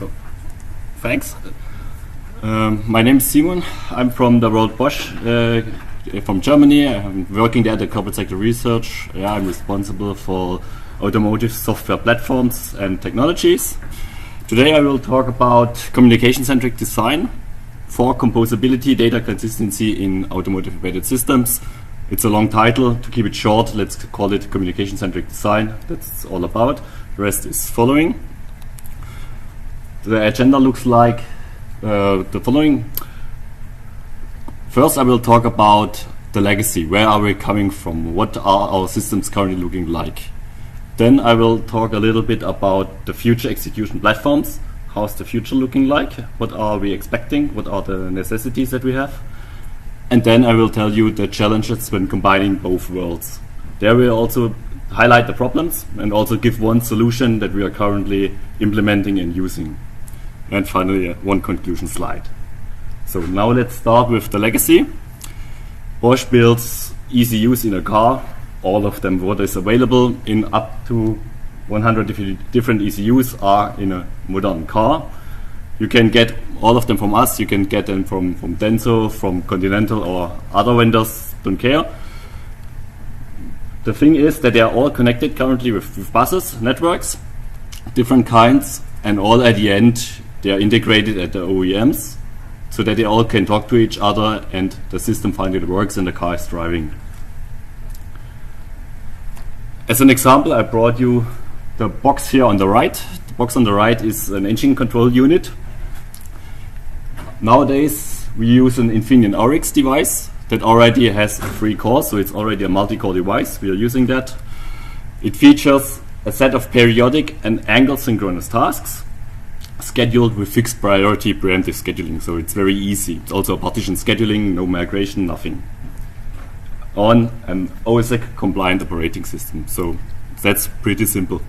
So, thanks. My name is Simon. I'm from the world Bosch, from Germany. I'm working there at the corporate sector research. I'm responsible for automotive software platforms and technologies. Today I will talk about communication-centric design for composability, data consistency in automotive embedded systems. It's a long title. To keep it short, let's call it communication-centric design. That's all about. The rest is following. The agenda looks like the following. First, I will talk about the legacy. Where are we coming from? What are our systems currently looking like? Then I will talk a little bit about the future execution platforms. How's the future looking like? What are we expecting? What are the necessities that we have? And then I will tell you the challenges when combining both worlds. There we will also highlight the problems and also give one solution that we are currently implementing and using. And finally, one conclusion slide. So now let's start with the legacy. Bosch builds ECUs in a car, all of them what is available in up to 100 different ECUs are in a modern car. You can get all of them from us, you can get them from Denso, from Continental or other vendors, don't care. The thing is that they are all connected currently with buses, networks, different kinds, and all at the end they are integrated at the OEMs so that they all can talk to each other and the system finally works and the car is driving. As an example, I brought you the box here on the right. The box on the right is an engine control unit. Nowadays we use an Infineon RX device that already has 3 cores, so it's already a multi-core device. We are using that. It features a set of periodic and angle synchronous tasks scheduled with fixed priority preemptive scheduling, so it's very easy. It's also a partition scheduling, no migration, nothing. On an OSEC compliant operating system, so that's pretty simple.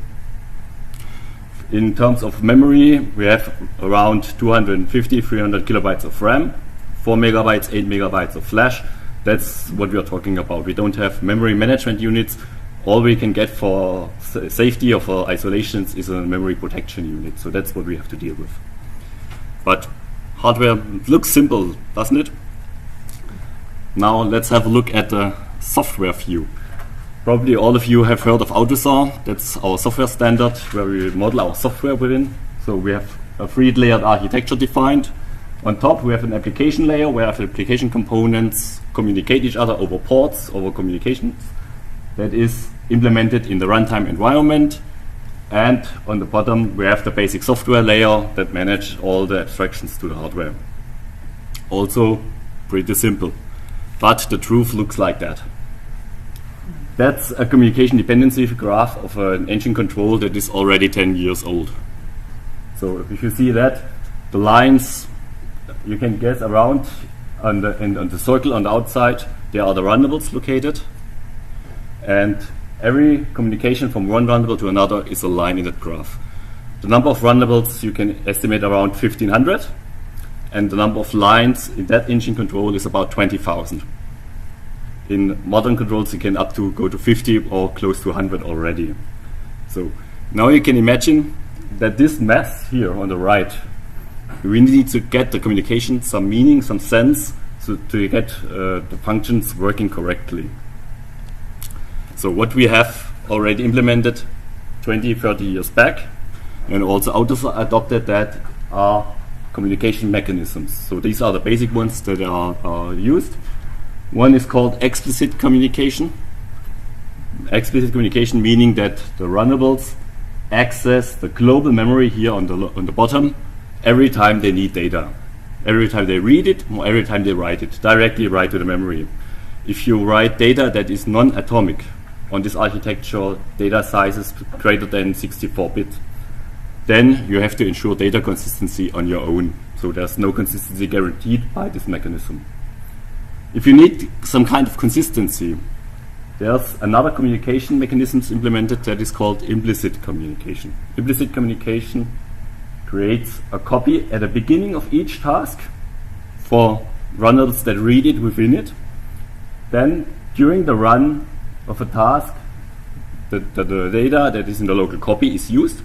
In terms of memory, we have around 250, 300 kilobytes of RAM, 4 megabytes, 8 megabytes of flash. That's what we are talking about. We don't have memory management units. All we can get for safety or for isolations is a memory protection unit. So that's what we have to deal with. But hardware looks simple, doesn't it? Now let's have a look at the software view. Probably all of you have heard of Autom. That's our software standard where we model our software within. So we have a 3-layered architecture defined. On top we have an application layer where application components communicate each other over ports, over communications. That is implemented in the runtime environment. And on the bottom we have the basic software layer that manages all the abstractions to the hardware. Also pretty simple. But the truth looks like that. That's a communication dependency graph of an engine control that is already 10 years old. So if you see that, the lines you can guess around on the circle on the outside, there are the runnables located. And every communication from one runnable to another is a line in that graph. The number of runnables you can estimate around 1,500. And the number of lines in that engine control is about 20,000. In modern controls you can go to 50 or close to 100 already. So now you can imagine that this mess here on the right, we need to get the communication some meaning, some sense, so to get the functions working correctly. So what we have already implemented 20, 30 years back, and also Autom adopted that, are communication mechanisms. So these are the basic ones that are used. One is called explicit communication. Explicit communication meaning that the runnables access the global memory here on the bottom every time they need data. Every time they read it or every time they write it, directly write to the memory. If you write data that is non-atomic on this architecture, data sizes greater than 64-bit, then you have to ensure data consistency on your own. So there's no consistency guaranteed by this mechanism. If you need some kind of consistency, there's another communication mechanism implemented that is called implicit communication. Implicit communication creates a copy at the beginning of each task for runners that read it within it. Then during the run of a task, the data that is in the local copy is used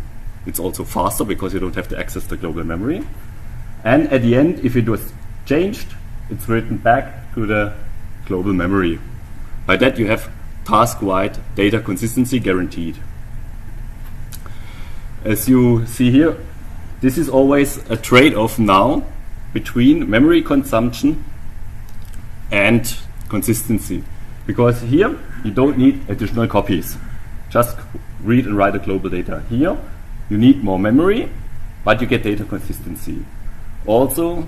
It's also faster because you don't have to access the global memory. And at the end, if it was changed, it's written back to the global memory. By that, you have task-wide data consistency guaranteed. As you see here, this is always a trade-off now between memory consumption and consistency. Because here, you don't need additional copies. Just read and write the global data. Here, you need more memory, but you get data consistency. Also,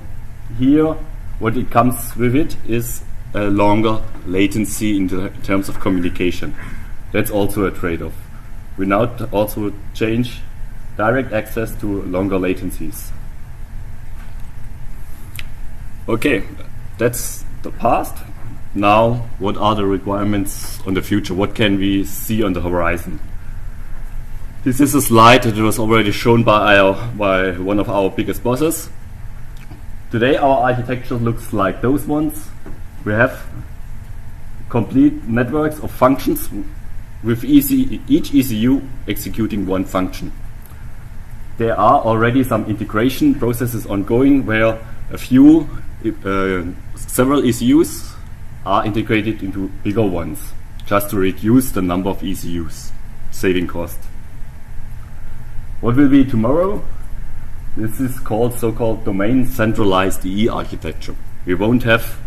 here, what it comes with it is a longer latency in terms of communication. That's also a trade-off. We now also change direct access to longer latencies. Okay, that's the past. Now, what are the requirements on the future? What can we see on the horizon? This is a slide that was already shown by one of our biggest bosses. Today, our architecture looks like those ones. We have complete networks of functions with each ECU executing one function. There are already some integration processes ongoing where several ECUs are integrated into bigger ones, just to reduce the number of ECUs, saving cost. What will be tomorrow? This is called so-called domain centralized EE architecture. We won't have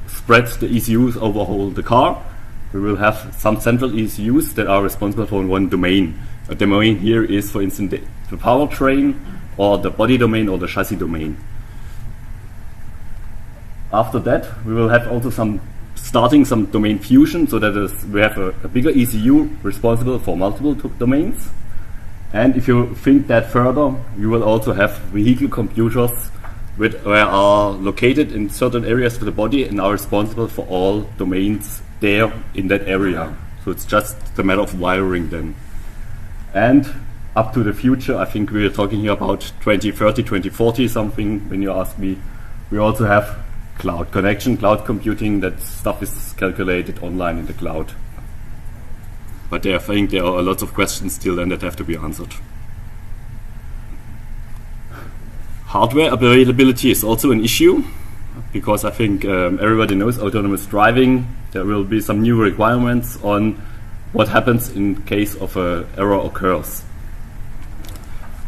spread the ECUs over whole the car. We will have some central ECUs that are responsible for one domain. A domain here is, for instance, the powertrain, or the body domain, or the chassis domain. After that, we will have also starting some domain fusion, so that we have a bigger ECU responsible for multiple domains. And if you think that further, you will also have vehicle computers which are located in certain areas of the body and are responsible for all domains there in that area. So it's just a matter of wiring them. And up to the future, I think we're talking here about 2030, 2040 something, when you ask me. We also have cloud connection, cloud computing, that stuff is calculated online in the cloud. But I think there are lots of questions still then that have to be answered. Hardware availability is also an issue, because I think everybody knows autonomous driving. There will be some new requirements on what happens in case of an error occurs.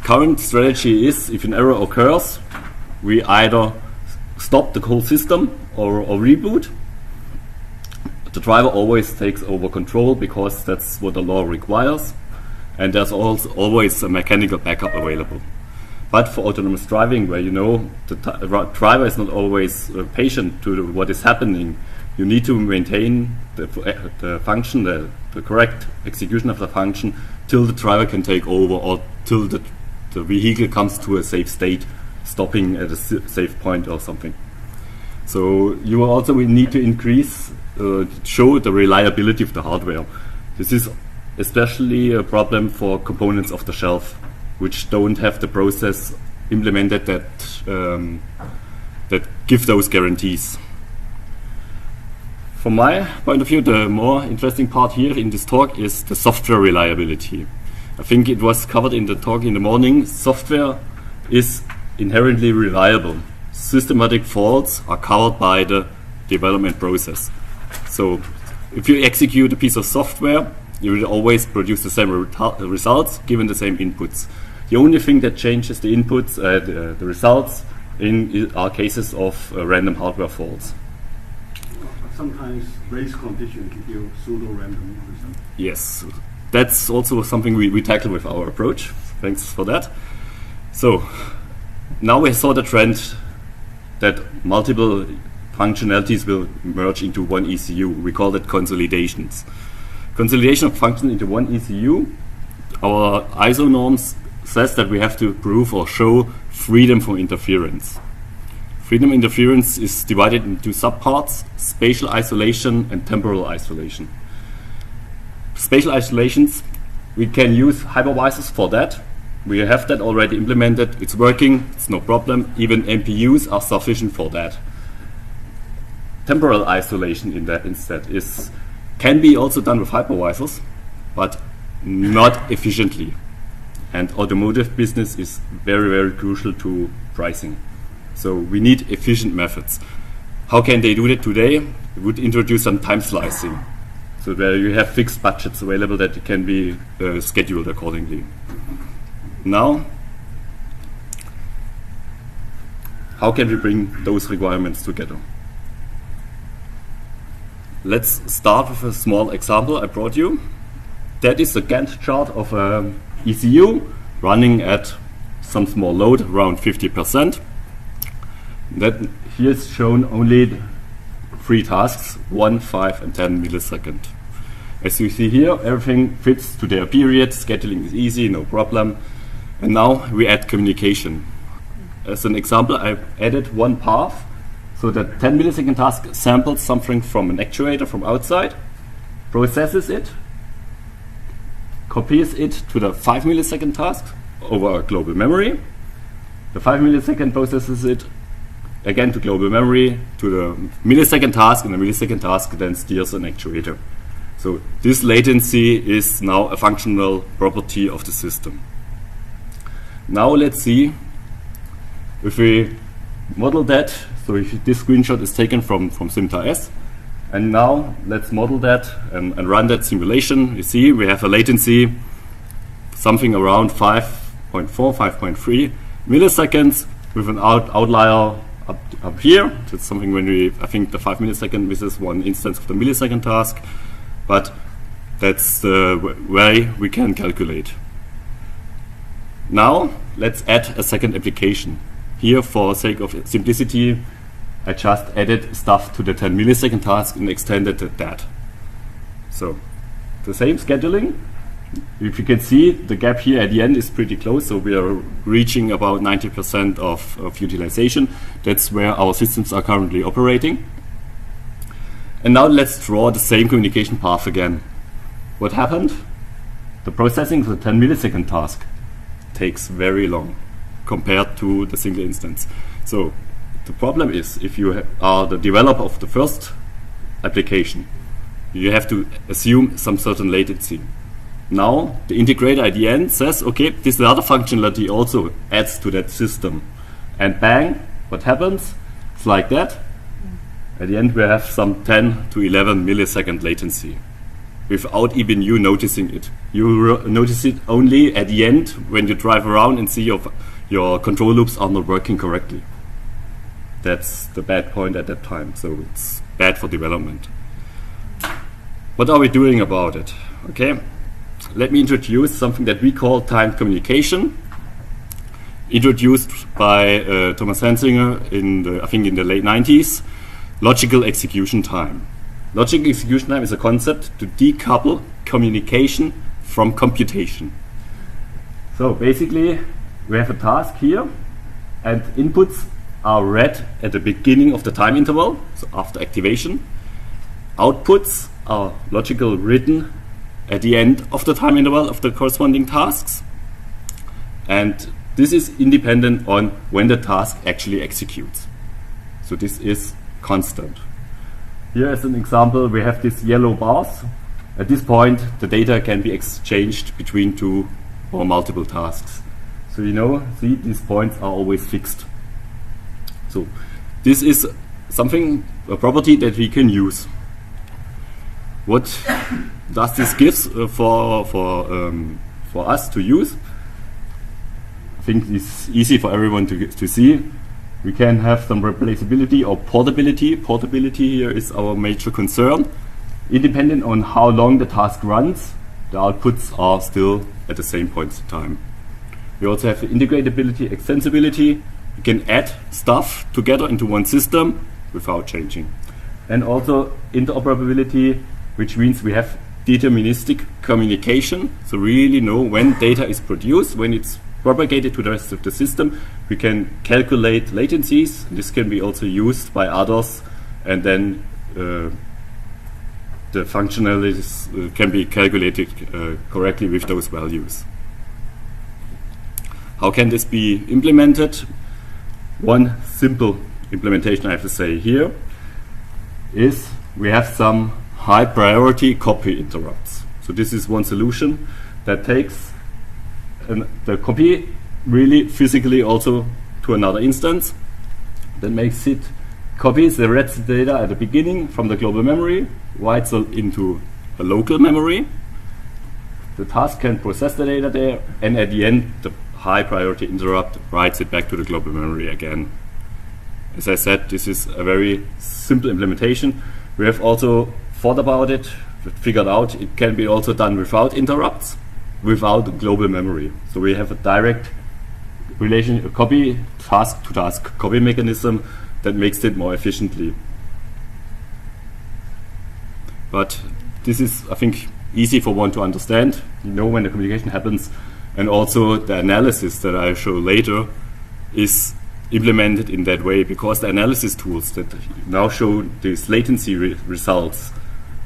Current strategy is, if an error occurs, we either stop the whole system or reboot. The driver always takes over control because that's what the law requires, and there's also always a mechanical backup available. But for autonomous driving, where the driver is not always patient to what is happening, you need to maintain the function, the correct execution of the function, till the driver can take over, or till the vehicle comes to a safe state, stopping at a safe point or something. So you will also need to show the reliability of the hardware. This is especially a problem for components off the shelf, which don't have the process implemented that give those guarantees. From my point of view, the more interesting part here in this talk is the software reliability. I think it was covered in the talk in the morning. Software is inherently reliable. Systematic faults are covered by the development process. So if you execute a piece of software, you will always produce the same results given the same inputs. The only thing that changes the inputs, the results, are cases of random hardware faults. Sometimes race condition give you pseudo-random results. Yes, that's also something we tackle with our approach. Thanks for that. So now we saw the trend that multiple functionalities will merge into one ECU. We call that consolidations. Consolidation of functions into one ECU. Our ISO norms says that we have to prove or show freedom from interference. Freedom interference is divided into subparts: spatial isolation and temporal isolation. Spatial isolations, we can use hypervisors for that. We have that already implemented. It's working, it's no problem. Even MPUs are sufficient for that. Temporal isolation in that instead can be also done with hypervisors, but not efficiently. and automotive business is very, very crucial to pricing. So we need efficient methods. How can they do that today? We would introduce some time slicing, so where you have fixed budgets available that can be scheduled accordingly. Now, how can we bring those requirements together? Let's start with a small example I brought you. That is a Gantt chart of an ECU running at some small load, around 50%. That here is shown only 3 tasks, 1, 5, and 10 milliseconds. As you see here, everything fits to their period, scheduling is easy, no problem. And now we add communication. As an example, I added one path, so that 10 millisecond task samples something from an actuator from outside, processes it, copies it to the 5 millisecond task over a global memory. The 5 millisecond processes it again to global memory, to the millisecond task, and the millisecond task then steers an actuator. So this latency is now a functional property of the system. Now let's see if we model that. So if this screenshot is taken from CMAAS, and now let's model that and run that simulation. You see we have a latency something around 5.4, 5.3 milliseconds with an outlier up here. That's something when I think the 5 millisecond misses one instance of the millisecond task, but that's the way we can calculate. Now let's add a second application. Here, for sake of simplicity, I just added stuff to the 10 millisecond task and extended that. So the same scheduling. If you can see, the gap here at the end is pretty close, so we are reaching about 90% of utilization. That's where our systems are currently operating. And now let's draw the same communication path again. What happened? The processing of the 10 millisecond task takes very long compared to the single instance. So the problem is, if you are the developer of the first application, you have to assume some certain latency. Now the integrator at the end says, okay, this other functionality also adds to that system. And bang, what happens? It's like that. At the end we have some 10 to 11 millisecond latency without even you noticing it. You notice it only at the end when you drive around and see your control loops are not working correctly. That's the bad point at that time, so it's bad for development. What are we doing about it? Okay, let me introduce something that we call timed communication, introduced by Thomas Hansinger I think in the late 90s. Logical execution time. Logical execution time is a concept to decouple communication from computation. So basically, we have a task here, and inputs are read at the beginning of the time interval, so after activation. Outputs are logical written at the end of the time interval of the corresponding tasks. And this is independent on when the task actually executes. So this is constant. Here as an example, we have these yellow bars. At this point, the data can be exchanged between 2 or multiple tasks. So see, these points are always fixed. So this is something, a property that we can use. What does this give for us to use? I think it's easy for everyone to see. We can have some replaceability or portability. Portability here is our major concern. Independent on how long the task runs, the outputs are still at the same point in time. We also have the integratability, extensibility. We can add stuff together into one system without changing. And also interoperability, which means we have deterministic communication. So we really know when data is produced, when it's propagated to the rest of the system. We can calculate latencies. This can be also used by others, and then the functionalities can be calculated correctly with those values. How can this be implemented? One simple implementation I have to say here is we have some high priority copy interrupts. So this is one solution that takes the copy really physically also to another instance. That makes it copies the read data at the beginning from the global memory, writes it into a local memory. The task can process the data there, and at the end, the high priority interrupt writes it back to the global memory again. As I said, this is a very simple implementation. We have also thought about it, figured out it can be also done without interrupts, without global memory. So we have a direct relation, a copy, task to task copy mechanism that makes it more efficiently. But this is, I think, easy for one to understand. You know when the communication happens, and also the analysis that I show later is implemented in that way, because the analysis tools that now show these latency results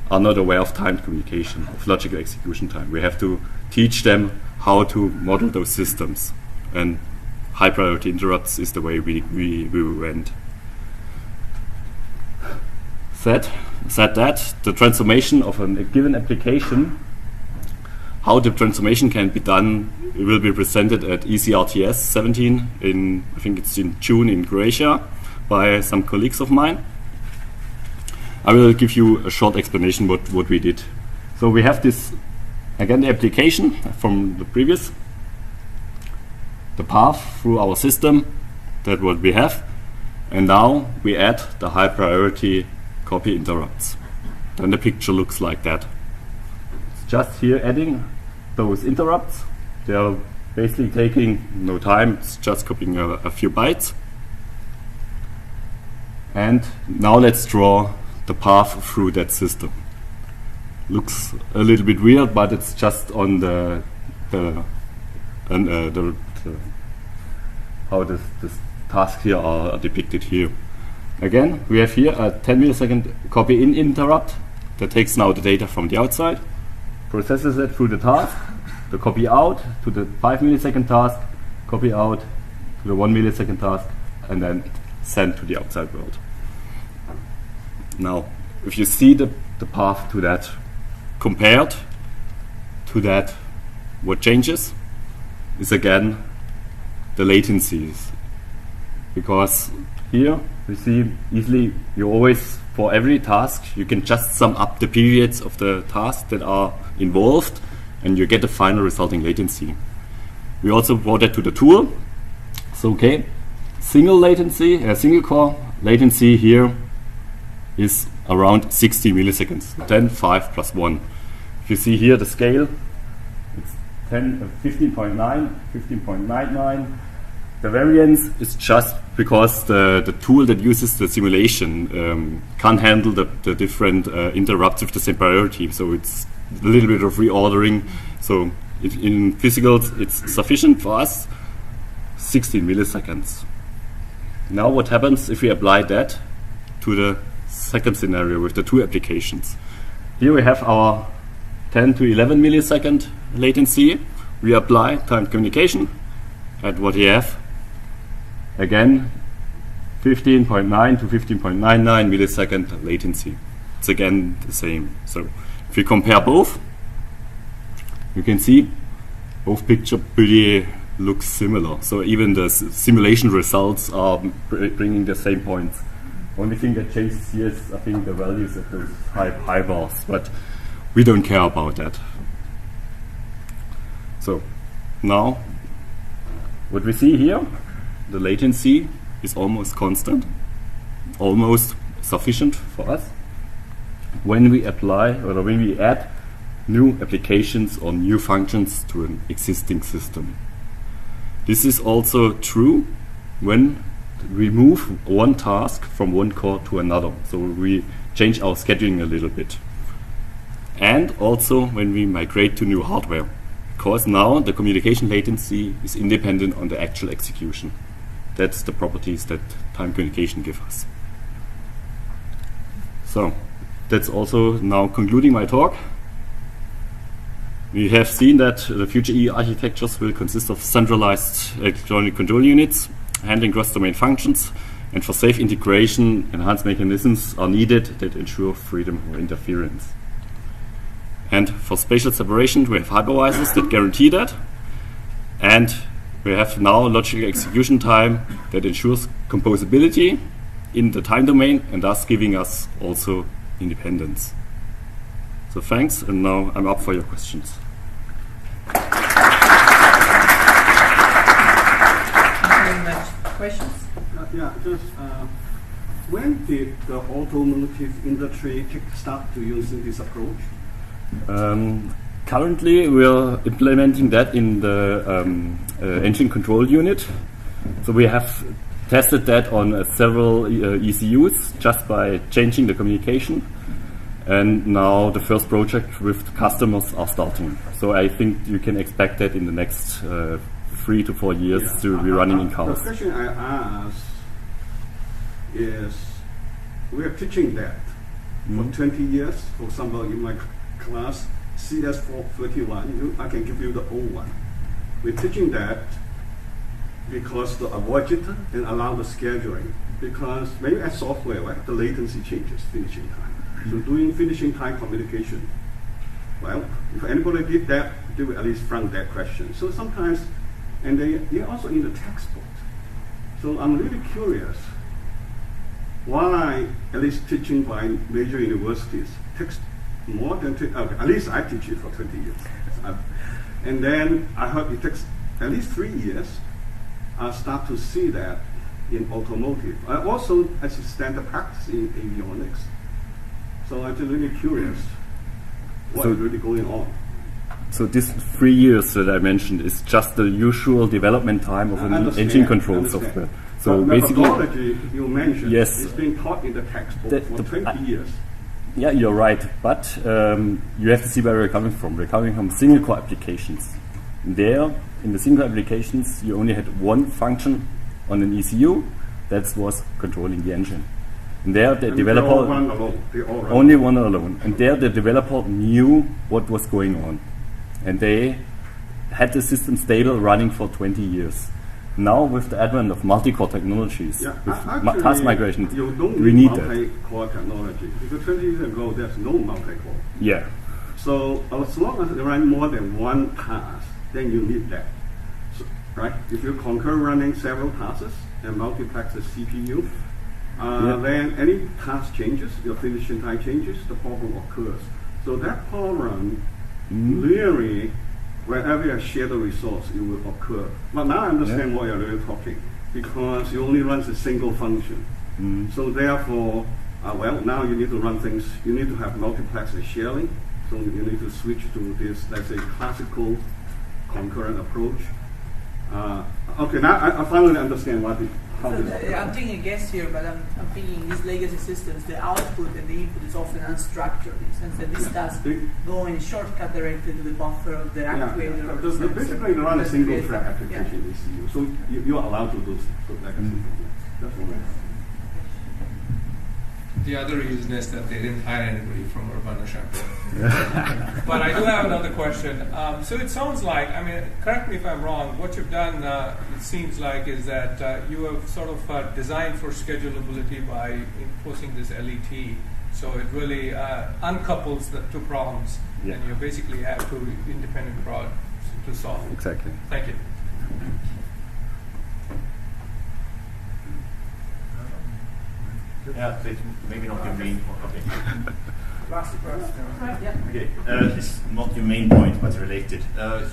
are not aware of timed communication, of logical execution time. We have to teach them how to model those systems, and high priority interrupts is the way we went. Said that the transformation of a given application, how the transformation can be done, will be presented at CMAAS'17 in, I think it's in June in Croatia, by some colleagues of mine. I will give you a short explanation what we did. So we have this, again, the application from the previous, the path through our system, that what we have, and now we add the high priority copy interrupts. Then the picture looks like that. It's just here adding those interrupts. They are basically taking no time, it's just copying a few bytes. And now let's draw the path through that system. Looks a little bit weird, but it's just on how this tasks here are depicted here. Again, we have here a 10 millisecond copy in interrupt that takes now the data from the outside, processes it through the task, the copy out to the 5 millisecond task, copy out to the 1 millisecond task, and then send to the outside world. Now, if you see the path to that compared to that, what changes is again the latencies. Because here we see easily, you always, for every task, you can just sum up the periods of the tasks that are involved, and you get the final resulting latency. We also brought that to the tool. So okay, single core latency here is around 60 milliseconds, 10, 5 plus 1. If you see here the scale, it's 15.9, 15.99. The variance is just because the tool that uses the simulation can't handle the different interrupts with the same priority. So it's a little bit of reordering. So in physicals, it's sufficient for us, 16 milliseconds. Now what happens if we apply that to the second scenario with the two applications? Here we have our 10 to 11 millisecond latency. We apply timed communication at what we have. Again, 15.9 to 15.99 millisecond latency. It's again the same. So if we compare both, you can see both pictures pretty look similar. So even the simulation results are bringing the same points. Only thing that changes here is, I think, the values of those high bars, but we don't care about that. So now what we see here, the latency is almost constant, almost sufficient for us when we apply or when we add new applications or new functions to an existing system. This is also true when we move one task from one core to another. So we change our scheduling a little bit. And also when we migrate to new hardware, because now the communication latency is independent on the actual execution. That's the properties that time communication gives us. So that's also now concluding my talk. We have seen that the future E architectures will consist of centralized electronic control units, handling cross-domain functions, and for safe integration, enhanced mechanisms are needed that ensure freedom or interference. And for spatial separation, we have hypervisors that guarantee that. And we have now logical execution time that ensures composability in the time domain and thus giving us also independence. So thanks, and now I'm up for your questions. Very much. Questions? When did the automotive industry start to using this approach? Currently, we are implementing that in the engine control unit. So we have tested that on several ECUs just by changing the communication. And now the first project with the customers are starting. So I think you can expect that in the next 3 to 4 years to be running in cars. The question I ask is, we are teaching that for 20 years. For example, in my class, CS431, I can give you the old one. We're teaching that because to avoid it and allow the scheduling. Because maybe as software, right, the latency changes, finishing time. So doing finishing time communication, well, if anybody did that, they will at least front that question. So sometimes, and they're also in the textbook. So I'm really curious why, at least teaching by major universities, takes more than, at least I teach it for 20 years. And then I heard it takes at least 3 years. I start to see that in automotive. I also, as a standard practice in avionics. So I'm just really curious what is really going on. So this 3 years that I mentioned is just the usual development time of an engine control software. So but basically, methodology you mentioned yes, is being taught in the textbook for 20 years. Yeah, you're right, but you have to see where we're coming from. We're coming from single core applications. There, in the single applications, you only had one function on an ECU, that was controlling the engine. And there, the developer only one alone. And there, the developer knew what was going on, and they had the system stable, running for 20 years. Now, with the advent of multi-core technologies, with task migration, you don't we need need multi-core technology. Because 20 years ago, there's no multi-core. Yeah. So as long as you run more than one task, then you need that. So, right? If you concur running several tasks and multiplex the CPU, then any task changes, your finishing time changes, the problem occurs. So that problem really, whenever you share the resource, it will occur. But now I understand what you're really talking, because you only run a single function. So therefore, well, now you need to run things, you need to have multiplex and sharing. So you need to switch to this, let's say, classical concurrent approach. Okay, now I finally understand how this I'm taking a guess here, but I'm thinking these legacy systems, the output and the input is often unstructured, in the sense that this task go in a shortcut directly to the buffer of the actuator. Basically, you run a single thread application ECU, so you are allowed to do legacy. That's all right. The other reason is that they didn't hire anybody from Urbana-Champaign. But I do have another question. So it sounds like, I mean, correct me if I'm wrong, what you've done, it seems like, is that you have sort of designed for schedulability by enforcing this LET. So it really uncouples the two problems, and you basically have two independent problems to solve. Exactly. Thank you. Yeah, so it's maybe not your main point. Okay. Last question. Okay, it's not your main point, but related.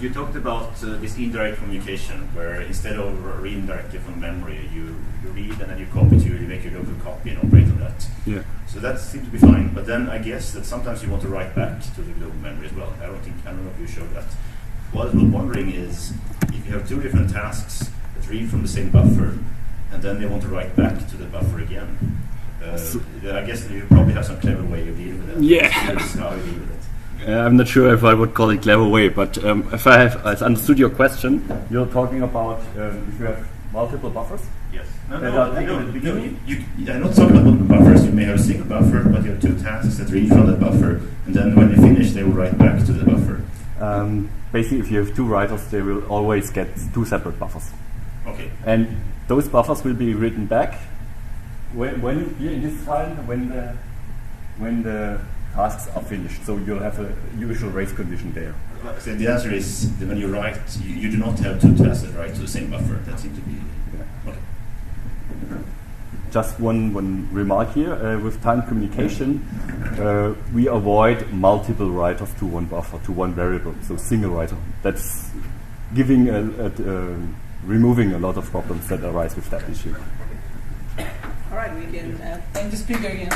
You talked about this indirect communication, where instead of reading directly from memory, you read and then you copy to you make your local copy and operate on that. Yeah. So that seems to be fine. But then I guess that sometimes you want to write back to the global memory as well. I don't know if you showed that. What I was wondering is, if you have two different tasks that read from the same buffer, and then they want to write back to the buffer again. I guess you probably have some clever way of dealing with that. Yeah. That's how you deal with it. I'm not sure if I would call it clever way, but if I have understood your question, you're talking about if you have multiple buffers? Yes. I'm not talking about the buffers. You may have a single buffer, but you have two tasks that read from that buffer, and then when they finish, they will write back to the buffer. Basically, if you have two writers, they will always get two separate buffers. Okay. And those buffers will be written back when here in this file when the tasks are finished. So you'll have a usual race condition there. So the answer is that when you write, you do not have two tasks that write to the same buffer. That seems to be okay. Just one remark here. With time communication, we avoid multiple write-offs to one buffer, to one variable, so single write-off. That's giving removing a lot of problems that arise with that issue. All right, we can thank the speaker again.